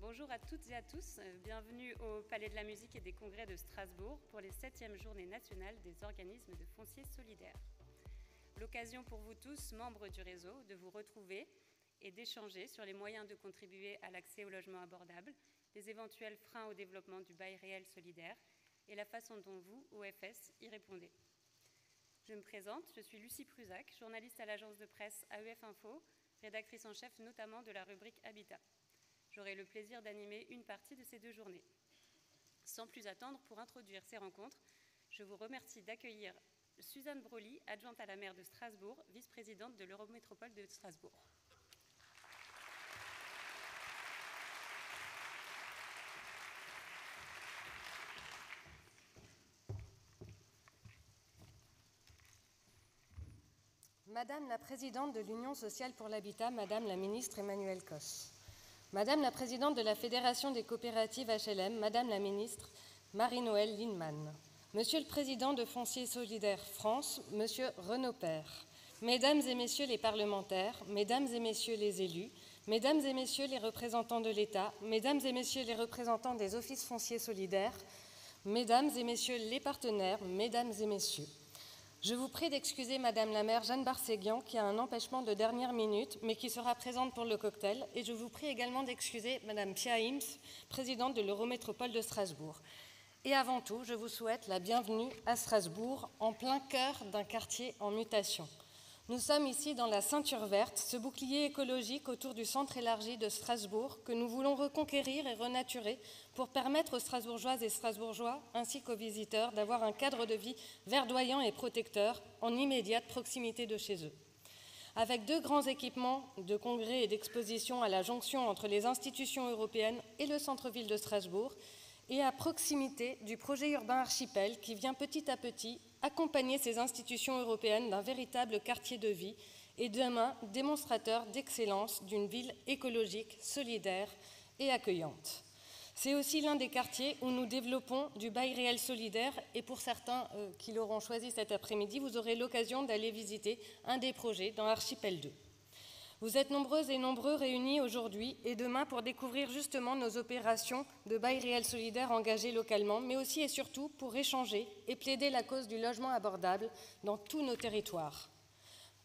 Bonjour à toutes et à tous, bienvenue au Palais de la Musique et des Congrès de Strasbourg pour les 7e Journées nationales des organismes de foncier solidaire. L'occasion pour vous tous, membres du réseau, de vous retrouver et d'échanger sur les moyens de contribuer à l'accès au logement abordable, les éventuels freins au développement du bail réel solidaire et la façon dont vous, OFS, y répondez. Je me présente, je suis Lucie Prusac, journaliste à l'agence de presse AEF Info, rédactrice en chef notamment de la rubrique Habitat. J'aurai le plaisir d'animer une partie de ces 2 journées. Sans plus attendre, pour introduire ces rencontres, je vous remercie d'accueillir Suzanne Broly, adjointe à la maire de Strasbourg, vice-présidente de l'Eurométropole de Strasbourg. Madame la présidente de l'Union sociale pour l'habitat, Madame la ministre Emmanuelle Cos. Madame la présidente de la Fédération des coopératives HLM, Madame la ministre Marie-Noëlle Lienemann. Monsieur le président de Foncier Solidaire France, Monsieur Renaud Père. Mesdames et messieurs les parlementaires, mesdames et messieurs les élus, mesdames et messieurs les représentants de l'État, mesdames et messieurs les représentants des offices fonciers solidaires, mesdames et messieurs les partenaires, mesdames et messieurs. Je vous prie d'excuser Madame la maire Jeanne Barséguian qui a un empêchement de dernière minute mais qui sera présente pour le cocktail et je vous prie également d'excuser Madame Pia Hims, présidente de l'Eurométropole de Strasbourg. Et avant tout, je vous souhaite la bienvenue à Strasbourg, en plein cœur d'un quartier en mutation. Nous sommes ici dans la ceinture verte, ce bouclier écologique autour du centre élargi de Strasbourg que nous voulons reconquérir et renaturer pour permettre aux Strasbourgeoises et Strasbourgeois, ainsi qu'aux visiteurs, d'avoir un cadre de vie verdoyant et protecteur en immédiate proximité de chez eux. Avec 2 grands équipements de congrès et d'exposition à la jonction entre les institutions européennes et le centre-ville de Strasbourg, et à proximité du projet urbain Archipel qui vient petit à petit accompagner ces institutions européennes d'un véritable quartier de vie et demain démonstrateur d'excellence d'une ville écologique, solidaire et accueillante. C'est aussi l'un des quartiers où nous développons du bail réel solidaire et pour certains qui l'auront choisi cet après-midi, vous aurez l'occasion d'aller visiter un des projets dans Archipel 2. Vous êtes nombreuses et nombreux réunis aujourd'hui et demain pour découvrir justement nos opérations de bail réel solidaire engagées localement, mais aussi et surtout pour échanger et plaider la cause du logement abordable dans tous nos territoires.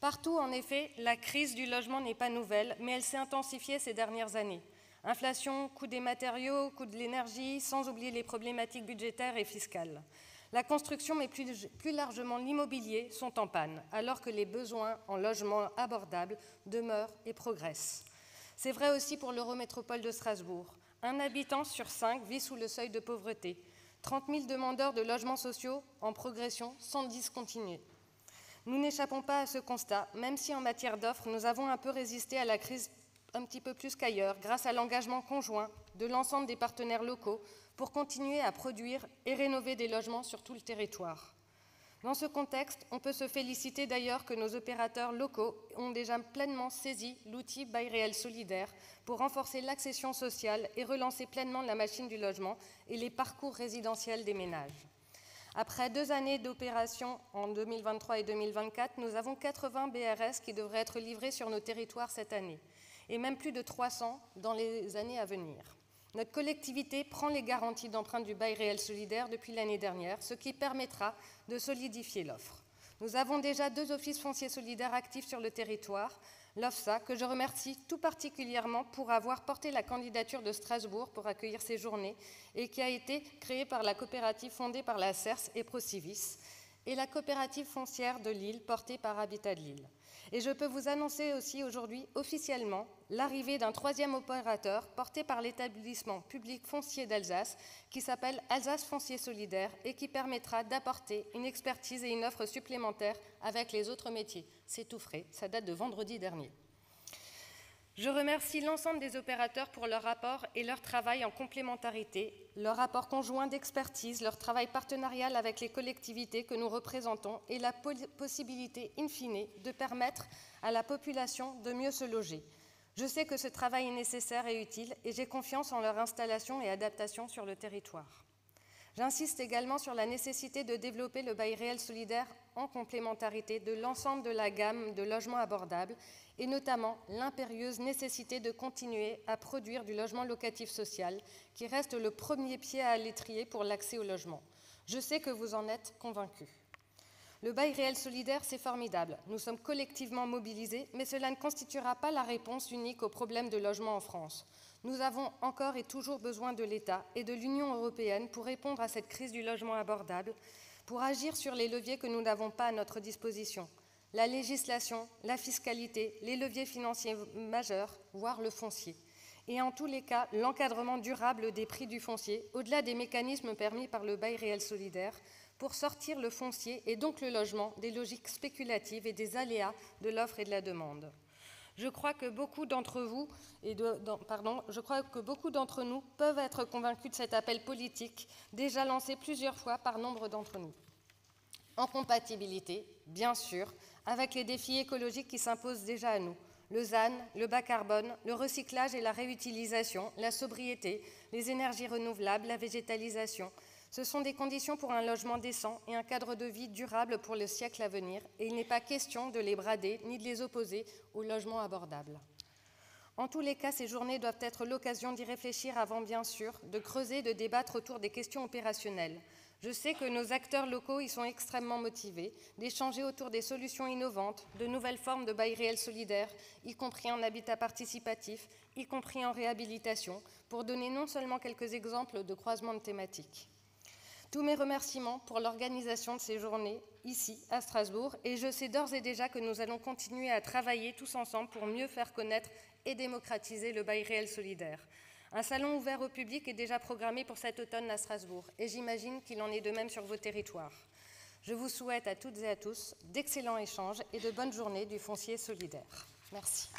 Partout, en effet, la crise du logement n'est pas nouvelle, mais elle s'est intensifiée ces dernières années. Inflation, coût des matériaux, coût de l'énergie, sans oublier les problématiques budgétaires et fiscales. La construction, mais plus largement l'immobilier, sont en panne, alors que les besoins en logement abordable demeurent et progressent. C'est vrai aussi pour l'Eurométropole de Strasbourg. 1 habitant sur 5 vit sous le seuil de pauvreté. 30 000 demandeurs de logements sociaux en progression sans discontinuer. Nous n'échappons pas à ce constat, même si en matière d'offres, nous avons un peu résisté à la crise un petit peu plus qu'ailleurs, grâce à l'engagement conjoint de l'ensemble des partenaires locaux pour continuer à produire et rénover des logements sur tout le territoire. Dans ce contexte, on peut se féliciter d'ailleurs que nos opérateurs locaux ont déjà pleinement saisi l'outil bail réel solidaire pour renforcer l'accession sociale et relancer pleinement la machine du logement et les parcours résidentiels des ménages. Après 2 années d'opération en 2023 et 2024, nous avons 80 BRS qui devraient être livrés sur nos territoires cette année, et même plus de 300 dans les années à venir. Notre collectivité prend les garanties d'emprunt du bail réel solidaire depuis l'année dernière, ce qui permettra de solidifier l'offre. Nous avons déjà 2 offices fonciers solidaires actifs sur le territoire, l'OFSA, que je remercie tout particulièrement pour avoir porté la candidature de Strasbourg pour accueillir ces journées et qui a été créée par la coopérative fondée par la CERS et Procivis, et la coopérative foncière de Lille portée par Habitat de Lille. Et je peux vous annoncer aussi aujourd'hui officiellement l'arrivée d'un 3e opérateur porté par l'établissement public foncier d'Alsace qui s'appelle Alsace Foncier Solidaire et qui permettra d'apporter une expertise et une offre supplémentaire avec les autres métiers. C'est tout frais, ça date de vendredi dernier. Je remercie l'ensemble des opérateurs pour leur rapport et leur travail en complémentarité, leur rapport conjoint d'expertise, leur travail partenarial avec les collectivités que nous représentons et la possibilité, in fine, de permettre à la population de mieux se loger. Je sais que ce travail est nécessaire et utile et j'ai confiance en leur installation et adaptation sur le territoire. J'insiste également sur la nécessité de développer le bail réel solidaire en complémentarité de l'ensemble de la gamme de logements abordables et notamment l'impérieuse nécessité de continuer à produire du logement locatif social qui reste le premier pied à l'étrier pour l'accès au logement. Je sais que vous en êtes convaincus. Le bail réel solidaire, c'est formidable. Nous sommes collectivement mobilisés, mais cela ne constituera pas la réponse unique aux problèmes de logement en France. Nous avons encore et toujours besoin de l'État et de l'Union européenne pour répondre à cette crise du logement abordable, pour agir sur les leviers que nous n'avons pas à notre disposition. La législation, la fiscalité, les leviers financiers majeurs, voire le foncier. Et en tous les cas, l'encadrement durable des prix du foncier, au-delà des mécanismes permis par le bail réel solidaire, pour sortir le foncier et donc le logement des logiques spéculatives et des aléas de l'offre et de la demande. Je crois que beaucoup d'entre nous peuvent être convaincus de cet appel politique déjà lancé plusieurs fois par nombre d'entre nous. En compatibilité, bien sûr, avec les défis écologiques qui s'imposent déjà à nous. Le ZAN, le bas carbone, le recyclage et la réutilisation, la sobriété, les énergies renouvelables, la végétalisation. Ce sont des conditions pour un logement décent et un cadre de vie durable pour le siècle à venir, et il n'est pas question de les brader ni de les opposer au logement abordable. En tous les cas, ces journées doivent être l'occasion d'y réfléchir avant, bien sûr, de creuser, de débattre autour des questions opérationnelles. Je sais que nos acteurs locaux y sont extrêmement motivés, d'échanger autour des solutions innovantes, de nouvelles formes de bail réel solidaire, y compris en habitat participatif, y compris en réhabilitation, pour donner non seulement quelques exemples de croisements de thématiques. Tous mes remerciements pour l'organisation de ces journées, ici, à Strasbourg, et je sais d'ores et déjà que nous allons continuer à travailler tous ensemble pour mieux faire connaître et démocratiser le bail réel solidaire. Un salon ouvert au public est déjà programmé pour cet automne à Strasbourg, et j'imagine qu'il en est de même sur vos territoires. Je vous souhaite à toutes et à tous d'excellents échanges et de bonnes journées du foncier solidaire. Merci.